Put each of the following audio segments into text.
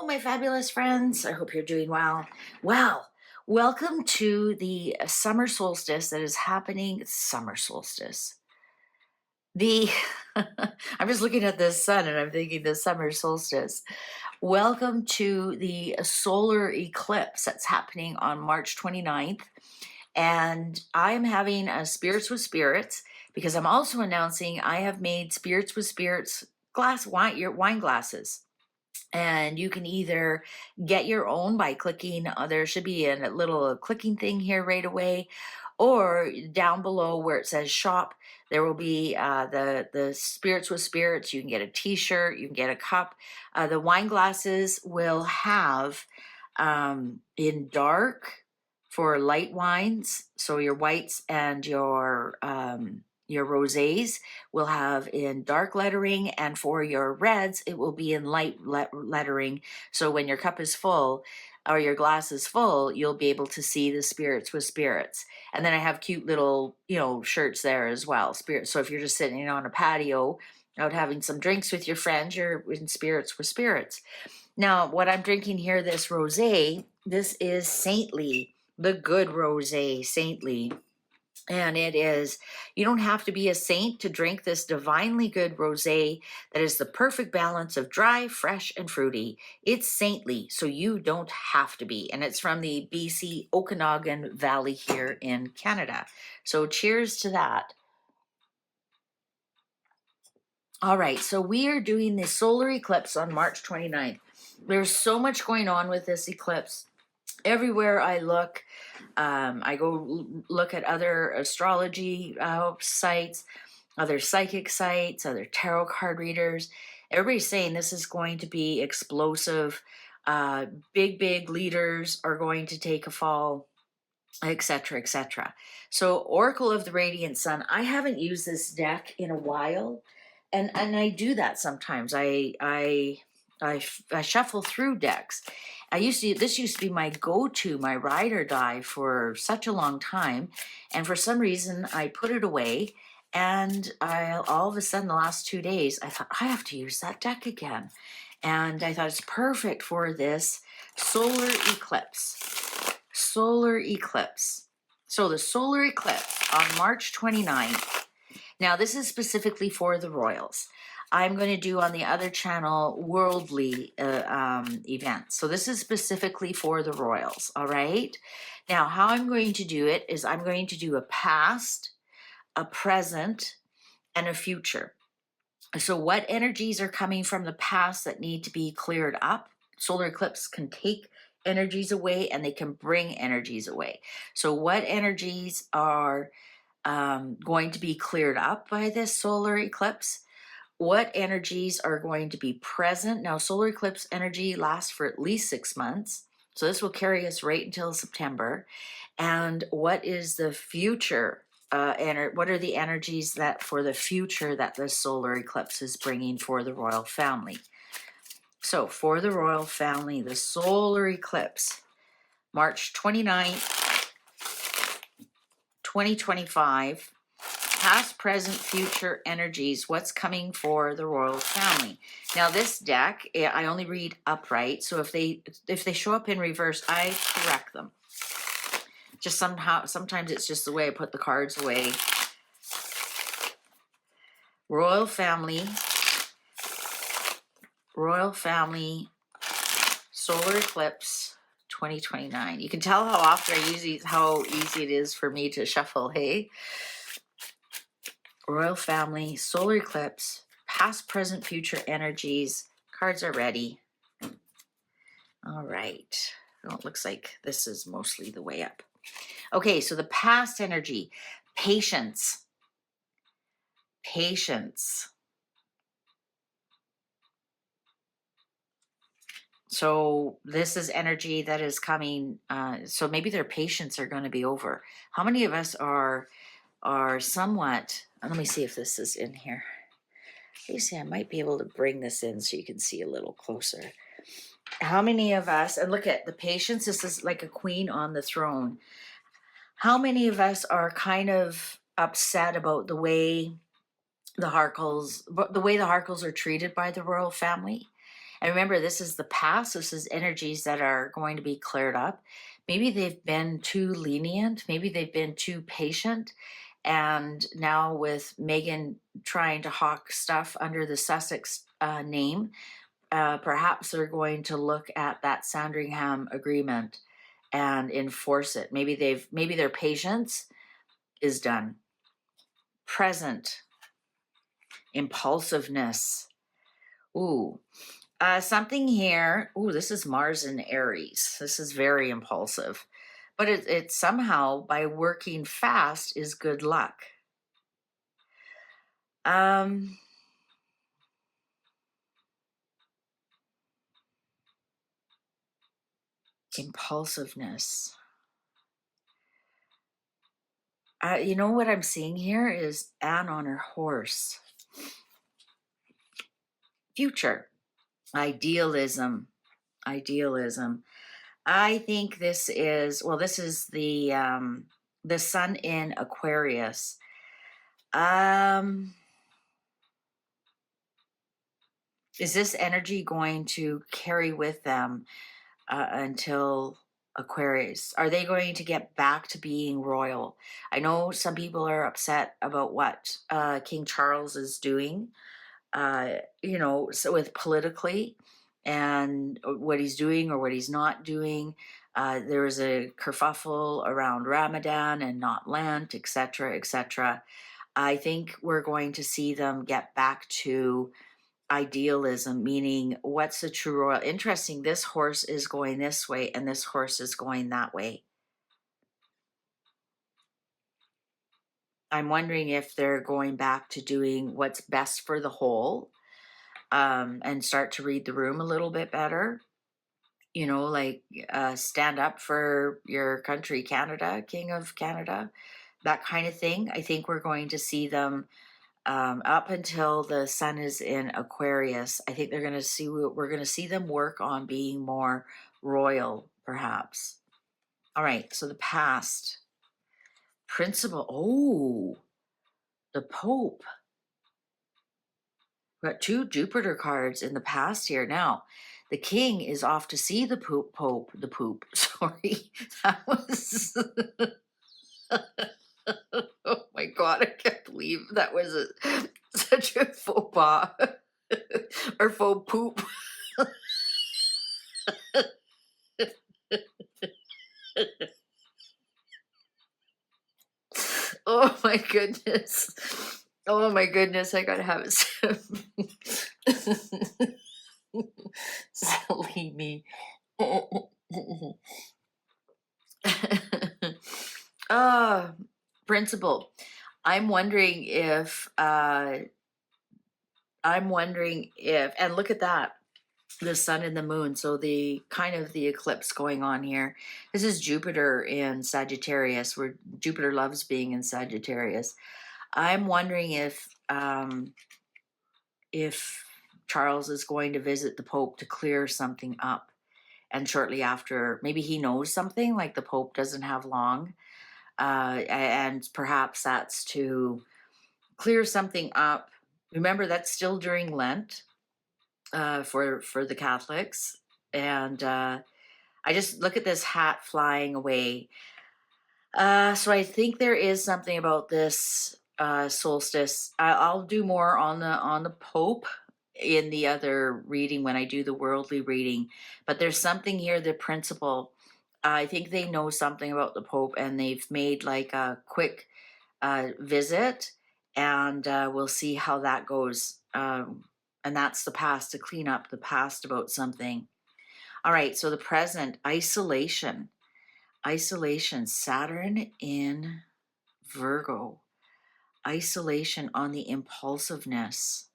Hello, my fabulous friends. I hope you're doing well. Well, welcome to the summer solstice that is happening. Summer solstice. The I'm just looking at the sun and I'm thinking the summer solstice. Welcome to the solar eclipse that's happening on March 29th. And I'm having a Spirits with Spirits because I'm also announcing I have made Spirits with Spirits your wine glasses. And you can either get your own by clicking, there should be a little clicking thing here right away, or down below where it says shop, there will be the Spirits with Spirits. You can get a t-shirt, you can get a cup. The wine glasses will have in dark for light wines, so your whites and your rosés will have in dark lettering, and for your reds, it will be in light lettering. So when your cup is full or your glass is full, you'll be able to see the Spirits with Spirits. And then I have cute little, shirts there as well. So if you're just sitting on a patio out having some drinks with your friends, you're in Spirits with Spirits. Now, what I'm drinking here, this rosé, this is Saintly, the good rosé, Saintly. And it is, you don't have to be a saint to drink this divinely good rosé that is the perfect balance of dry, fresh, and fruity. It's saintly, so you don't have to be. And it's from the BC Okanagan Valley here in Canada. So cheers to that. All right, so we are doing the solar eclipse on March 29th. There's so much going on with this eclipse. Everywhere I look, I go look at other astrology sites, other psychic sites, other tarot card readers. Everybody's saying this is going to be explosive. Big leaders are going to take a fall, etc., etc. So Oracle of the Radiant Sun, I haven't used this deck in a while, and I do that sometimes. I shuffle through decks. This used to be my go-to, my ride or die for such a long time, and for some reason I put it away, and all of a sudden the last 2 days I thought I have to use that deck again, and I thought it's perfect for this solar eclipse. Solar eclipse. So the solar eclipse on March 29th. Now this is specifically for the royals. I'm going to do on the other channel worldly events. So this is specifically for the royals, all right? Now, how I'm going to do it is I'm going to do a past, a present, and a future. So what energies are coming from the past that need to be cleared up? Solar eclipse can take energies away and they can bring energies away. So what energies are going to be cleared up by this solar eclipse? What energies are going to be present? Now, solar eclipse energy lasts for at least 6 months. So this will carry us right until September. And what is the future? What are the energies that for the future that the solar eclipse is bringing for the royal family? So for the royal family, the solar eclipse, March 29th, 2025. Past, present, future energies, what's coming for the royal family. Now this deck, I only read upright, so if they show up in reverse, I correct them. Just sometimes it's just the way I put the cards away. Royal family, solar eclipse 2029. You can tell how often how easy it is for me to shuffle, hey? Royal family, solar eclipse, past, present, future energies. Cards are ready. All right. Well, it looks like this is mostly the way up. Okay, so the past energy, patience. So this is energy that is coming. So maybe their patience are going to be over. How many of us are somewhat, let me see if this is in here. You see, I might be able to bring this in so you can see a little closer. How many of us, and look at the patience, this is like a queen on the throne. How many of us are kind of upset about the way the Harkles are treated by the royal family? And remember, this is the past. This is energies that are going to be cleared up. Maybe they've been too lenient. Maybe they've been too patient. And now with Megan trying to hawk stuff under the Sussex name, perhaps they're going to look at that Sandringham agreement and enforce it. Maybe their patience is done. Present, impulsiveness. Ooh, something here. Ooh, this is Mars in Aries. This is very impulsive, but it somehow by working fast is good luck. Impulsiveness. You know what I'm seeing here is Anne on her horse. Future. Idealism. I think this is, well, this is the sun in Aquarius. Is this energy going to carry with them until Aquarius? Are they going to get back to being royal? I know some people are upset about what King Charles is doing, so with politically and what he's doing or what he's not doing. There was a kerfuffle around Ramadan and not Lent, etc., etc. I think we're going to see them get back to idealism, meaning what's the true royal. Interesting, this horse is going this way and this horse is going that way. I'm wondering if they're going back to doing what's best for the whole, and start to read the room a little bit better. Like stand up for your country, Canada, King of Canada, that kind of thing. I think we're going to see them up until the sun is in Aquarius. I think we're going to see them work on being more royal, perhaps. All right, so the past. Principle. Oh, the Pope. We've got 2 Jupiter cards in the past here. Now, the king is off to see the Pope. Sorry, that was. Oh my God, I can't believe that was such a faux pas or faux poop. Oh my goodness. Oh my goodness, I gotta have a sip. Silly me. Principal. I'm wondering if, and look at that, the sun and the moon. So the kind of the eclipse going on here. This is Jupiter in Sagittarius, where Jupiter loves being in Sagittarius. I'm wondering if Charles is going to visit the Pope to clear something up. And shortly after, maybe he knows something, like the Pope doesn't have long. And perhaps that's to clear something up. Remember, that's still during Lent for the Catholics. And I just look at this hat flying away. So I think there is something about this solstice. I'll do more on the Pope in the other reading when I do the worldly reading. But there's something here, the principle. I think they know something about the Pope, and they've made like a quick visit, and we'll see how that goes. And that's the past, to clean up the past about something. All right, so the present, isolation. Isolation, Saturn in Virgo. Isolation on the impulsiveness.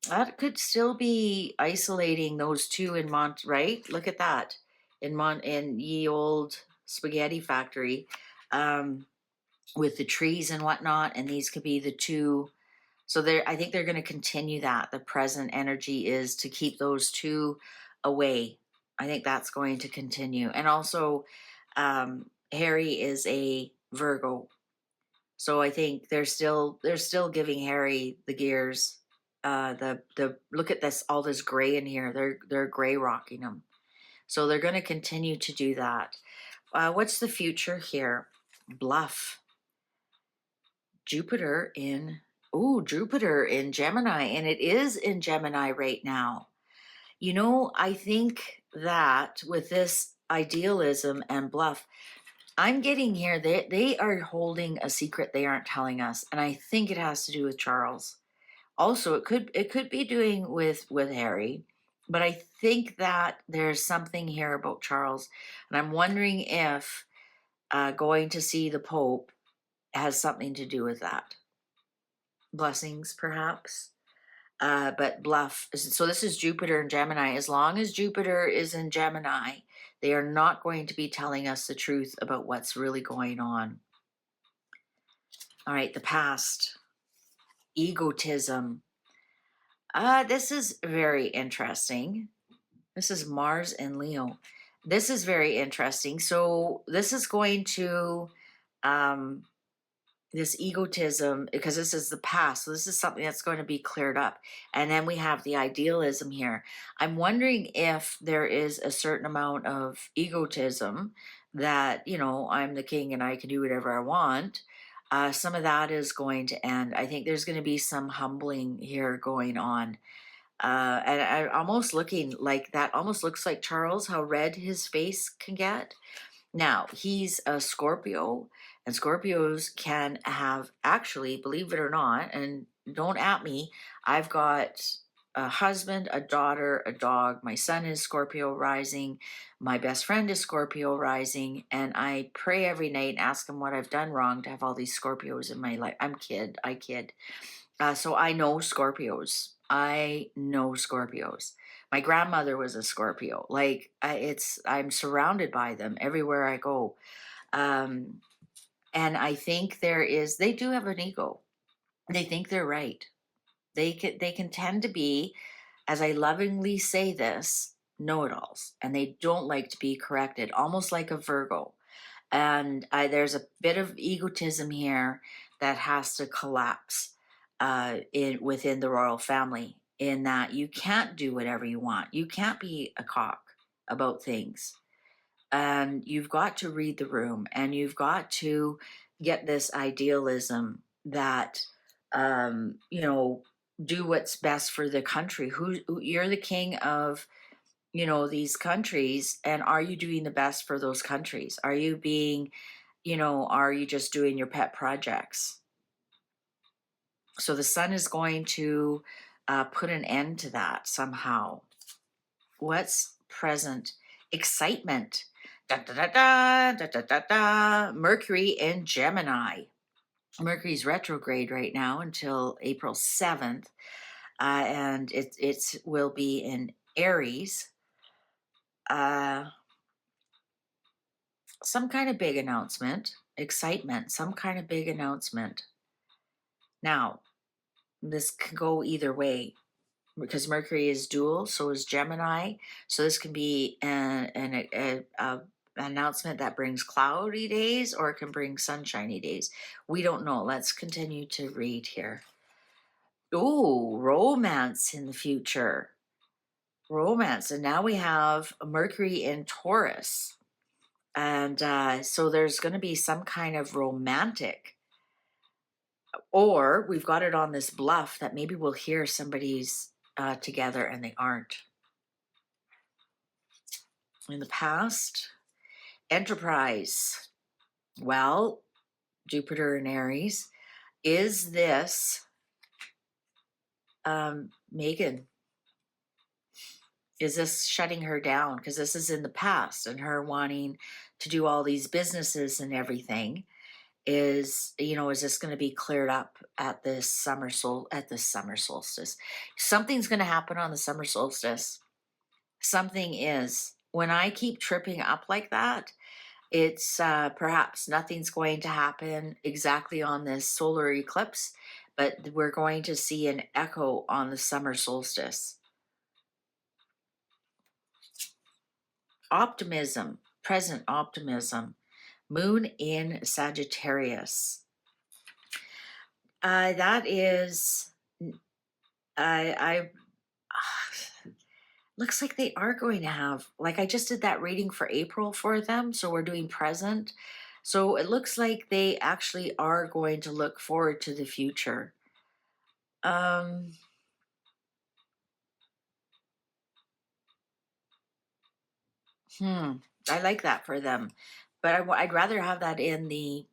That could still be isolating those 2 in right? Look at that. In ye old spaghetti factory, with the trees and whatnot, and these could be the 2. So I think they're going to continue that. The present energy is to keep those 2 away. I think that's going to continue. And also, Harry is a Virgo. So I think they're still giving Harry the gears. The look at this, all this gray in here. They're gray rocking him. So they're going to continue to do that. What's the future here? Bluff. Jupiter in Gemini, and it is in Gemini right now. You know, I think that with this idealism and bluff, I'm getting here, they are holding a secret they aren't telling us, and I think it has to do with Charles. Also, it could be doing with Harry, but I think that there's something here about Charles, and I'm wondering if going to see the Pope has something to do with that. Blessings, perhaps. But bluff. So this is Jupiter and Gemini. As long as Jupiter is in Gemini, they are not going to be telling us the truth about what's really going on. All right, the past. Egotism. This is very interesting. This is Mars and Leo. This is very interesting. So this is going to this egotism, because this is the past, so this is something that's going to be cleared up. And then we have the idealism here. I'm wondering if there is a certain amount of egotism that, you know, I'm the king and I can do whatever I want. Some of that is going to end. I think there's going to be some humbling here going on. And I'm almost looking like that, almost looks like Charles, how red his face can get. Now, he's a Scorpio, and Scorpios can have, actually, believe it or not, and don't at me, I've got a husband, a daughter, a dog. My son is Scorpio rising. My best friend is Scorpio rising. And I pray every night and ask him what I've done wrong to have all these Scorpios in my life. I kid. So I know Scorpios. My grandmother was a Scorpio. Like I'm surrounded by them everywhere I go. And I think they do have an ego. They think they're right. They can tend to be, as I lovingly say this, know-it-alls, and they don't like to be corrected, almost like a Virgo. And there's a bit of egotism here that has to collapse within the royal family, in that you can't do whatever you want. You can't be a cock about things. And you've got to read the room, and you've got to get this idealism that, you know, do what's best for the country. You're the king of, you know, these countries, and are you doing the best for those countries? Are you being, you know, are you just doing your pet projects? So the sun is going to put an end to that somehow. What's present? Excitement. Da, da, da, da, da, da, da, da. Mercury in Gemini. Mercury's retrograde right now until April 7th. And it will be in Aries. Some kind of big announcement. Excitement. Some kind of big announcement. Now, this can go either way, because Mercury is dual, so is Gemini. So this can be an announcement that brings cloudy days, or it can bring sunshiny days. We don't know. Let's continue to read here. Ooh, romance in the future. Romance. And now we have Mercury in Taurus. And so there's going to be some kind of romantic, or we've got it on this bluff that maybe we'll hear somebody's together and they aren't. In the past, enterprise. Well, Jupiter in Aries. Is this Megan? Is this shutting her down? Because this is in the past, and her wanting to do all these businesses and everything. Is this going to be cleared up at this summer solstice? Something's going to happen on the summer solstice. Something is. When I keep tripping up like that, it's perhaps nothing's going to happen exactly on this solar eclipse, but we're going to see an echo on the summer solstice. Optimism, present optimism. Moon in Sagittarius. That is, I looks like they are going to have, like I just did that reading for April for them, so we're doing present. So it looks like they actually are going to look forward to the future. Um, I like that for them, but I'd rather have that in the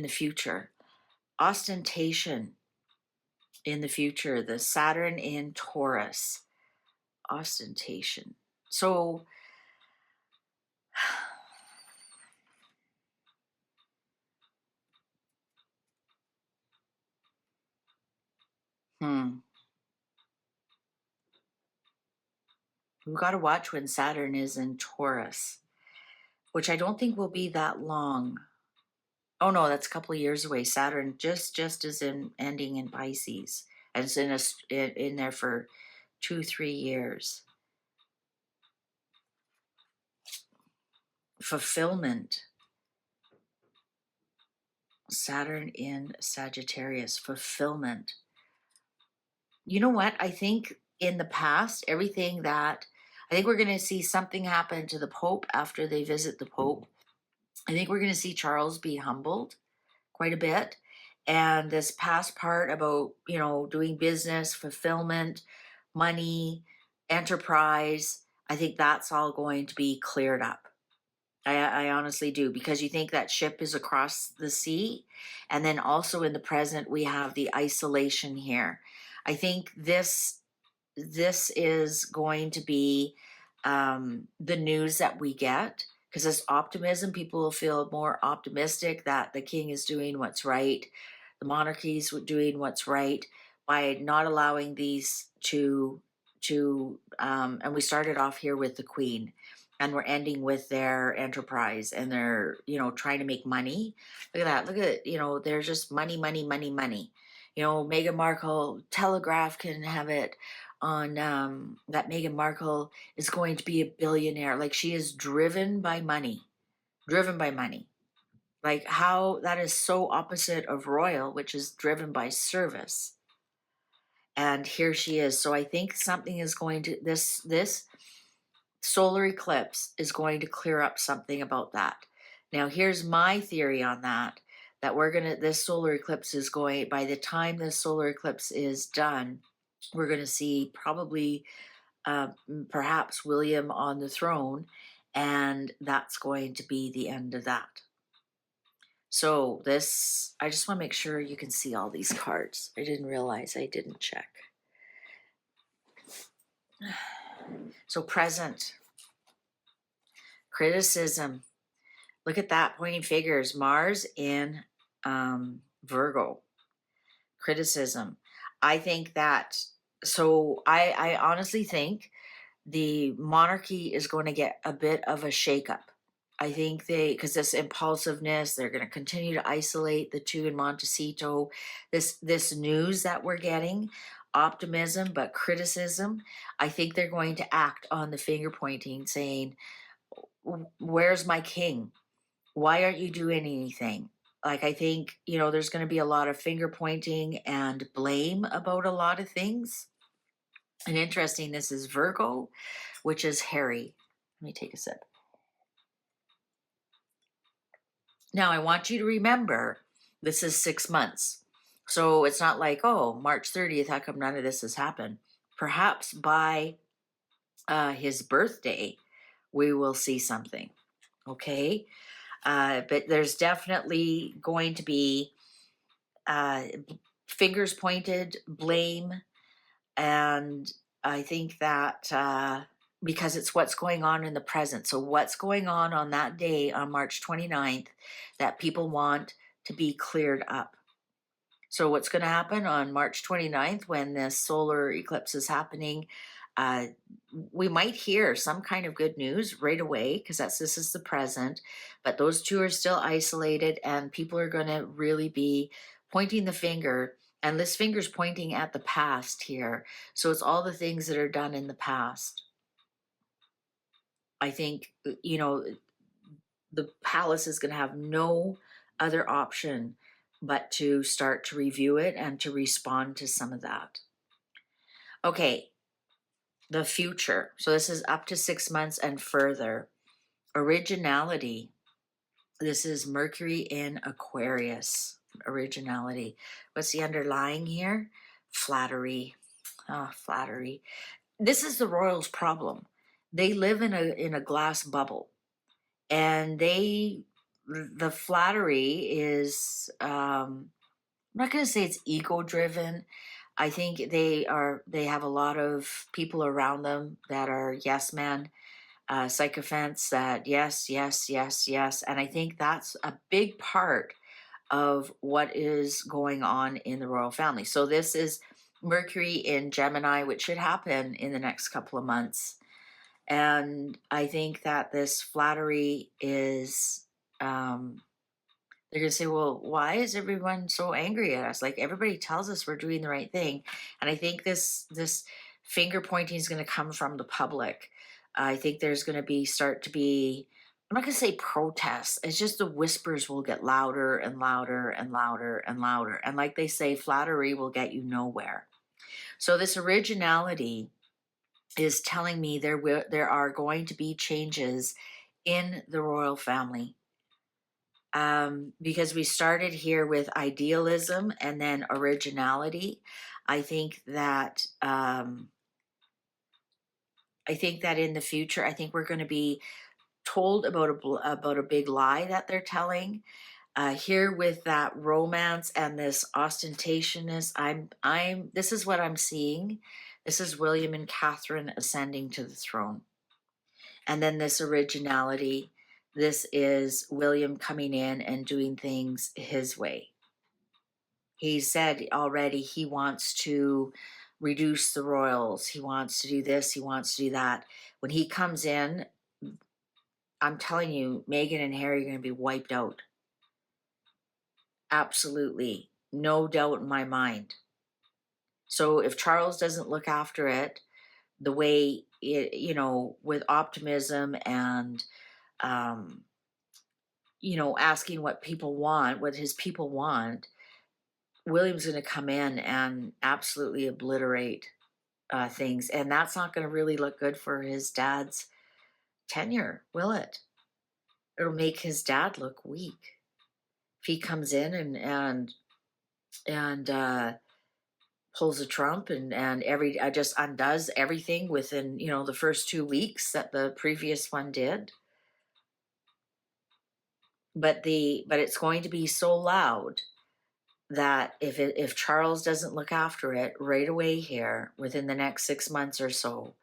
future. Ostentation in the future, the Saturn in Taurus. Ostentation. So, hmm, we've got to watch when Saturn is in Taurus, which I don't think will be that long. Oh no, that's a couple of years away. Saturn just is in ending in Pisces, and it's in there for 2-3 years. Fulfillment. Saturn in Sagittarius. Fulfillment. You know what? I think in the past, I think we're going to see something happen to the Pope after they visit the Pope. I think we're going to see Charles be humbled quite a bit. And this past part about, doing business, fulfillment, money, enterprise, I think that's all going to be cleared up. I honestly do, because you think that ship is across the sea. And then also in the present, we have the isolation here. I think this is going to be the news that we get, because this optimism, people will feel more optimistic that the king is doing what's right, the monarchy is doing what's right by not allowing these and we started off here with the queen, and we're ending with their enterprise, and they're trying to make money. Look at they're just money, money, money, money. Meghan Markle, Telegraph can have it on that Meghan Markle is going to be a billionaire. Like, she is driven by money, driven by money. Like, how that is so opposite of royal, which is driven by service. And here she is. So I think something is going to this solar eclipse is going to clear up something about that. Now, here's my theory on that. This solar eclipse is going, by the time this solar eclipse is done, we're going to see probably perhaps William on the throne, and that's going to be the end of that. So I just want to make sure you can see all these cards. I didn't realize I didn't check. So present, criticism. Look at that, pointing fingers. Mars in Virgo. Criticism. I think that, I honestly think the monarchy is going to get a bit of a shakeup. I think because this impulsiveness, they're going to continue to isolate the two in Montecito. This news that we're getting, optimism, but criticism. I think they're going to act on the finger pointing, saying, "Where's my king? Why aren't you doing anything?" Like, I think, there's going to be a lot of finger pointing and blame about a lot of things. And interesting, this is Virgo, which is Harry. Let me take a sip. Now, I want you to remember, this is 6 months. So it's not like, oh, March 30th, how come none of this has happened? Perhaps by his birthday, we will see something. Okay? But there's definitely going to be fingers pointed, blame, and I think that because it's what's going on in the present. So what's going on that day on March 29th that people want to be cleared up. So what's going to happen on March 29th when this solar eclipse is happening? We might hear some kind of good news right away, because this is the present, but those two are still isolated, and people are going to really be pointing the finger, and this finger's pointing at the past here. So it's all the things that are done in the past. I think, the palace is going to have no other option but to start to review it and to respond to some of that. Okay, the future. So this is up to 6 months and further. Originality. This is Mercury in Aquarius. Originality. What's the underlying here? Flattery. Ah, flattery. This is the royals' problem. They live in a glass bubble, and the flattery is I'm not going to say it's ego driven. I think they have a lot of people around them that are yes men, sycophants that yes, yes, yes, yes. And I think that's a big part of what is going on in the royal family. So this is Mercury in Gemini, which should happen in the next couple of months. And I think that this flattery is, they're going to say, well, why is everyone so angry at us? Like, everybody tells us we're doing the right thing. And I think this finger pointing is going to come from the public. I think there's going to start to be, I'm not going to say protests. It's just the whispers will get louder and louder and louder and louder. And like they say, flattery will get you nowhere. So this originality is telling me there are going to be changes in the royal family. Because we started here with idealism and then originality. I think that in the future, I think we're going to be told about a big lie that they're telling. Here with that romance and this ostentatiousness, this is what I'm seeing. This is William and Catherine ascending to the throne. And then this originality, this is William coming in and doing things his way. He said already he wants to reduce the royals. He wants to do this. He wants to do that. When he comes in, I'm telling you, Meghan and Harry are going to be wiped out. Absolutely. No doubt in my mind. So if Charles doesn't look after it the way, with optimism and, asking what his people want, William's going to come in and absolutely obliterate things. And that's not going to really look good for his dad's tenure, will it? It'll make his dad look weak. If he comes in and pulls a Trump and just undoes everything within, the first 2 weeks that the previous one did. But it's going to be so loud that if Charles doesn't look after it right away here within the next 6 months or so,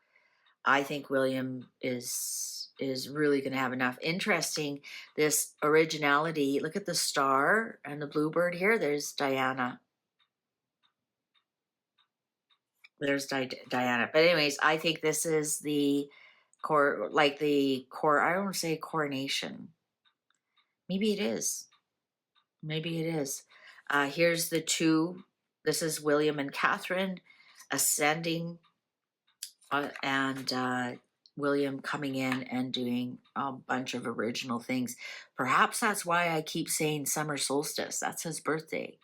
I think William is really going to have enough. Interesting, this originality. Look at the star and the bluebird here. There's Diana. There's Diana. But anyways, I think this is the core. I don't want to say coronation. Maybe it is. Here's the two. This is William and Catherine ascending, and William coming in and doing a bunch of original things. Perhaps that's why I keep saying summer solstice. That's his birthday.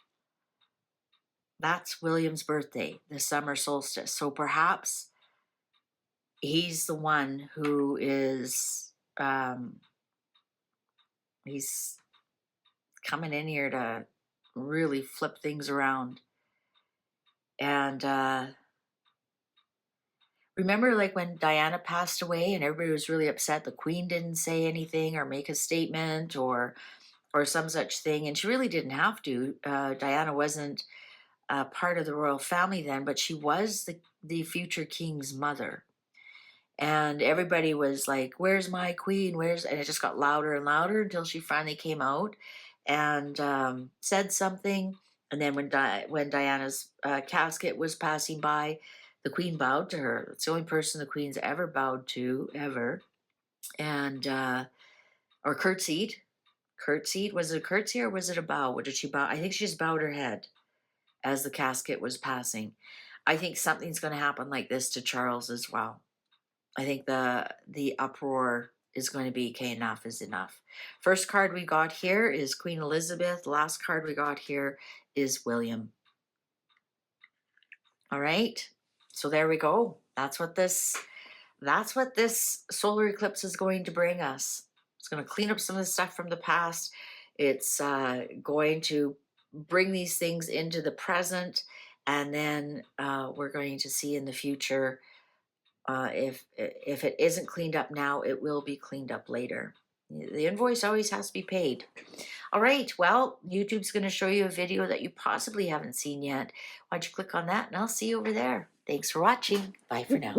That's William's birthday, the summer solstice. So perhaps he's the one who is, he's coming in here to really flip things around. And remember, like, when Diana passed away and everybody was really upset, the Queen didn't say anything or make a statement or some such thing, and she really didn't have to. Diana wasn't part of the royal family then, but she was the future king's mother. And everybody was like, where's my queen? And it just got louder and louder until she finally came out and said something. And then when Diana's casket was passing by, the queen bowed to her. It's the only person the queen's ever bowed to, ever. And, or curtsied. Curtsied? Was it a curtsy or was it a bow? What did she bow? I think she just bowed her head as the casket was passing. I think something's going to happen like this to Charles as well. I think the uproar is going to be, okay, enough is enough. First card we got here is Queen Elizabeth. Last card we got here is William. All right. So there we go. That's what this solar eclipse is going to bring us. It's going to clean up some of the stuff from the past. It's going to bring these things into the present, and then we're going to see in the future, if it isn't cleaned up now, it will be cleaned up later. The invoice always has to be paid. All right, well, YouTube's going to show you a video that you possibly haven't seen yet. Why don't you click on that, and I'll see you over there. Thanks for watching. Bye for now.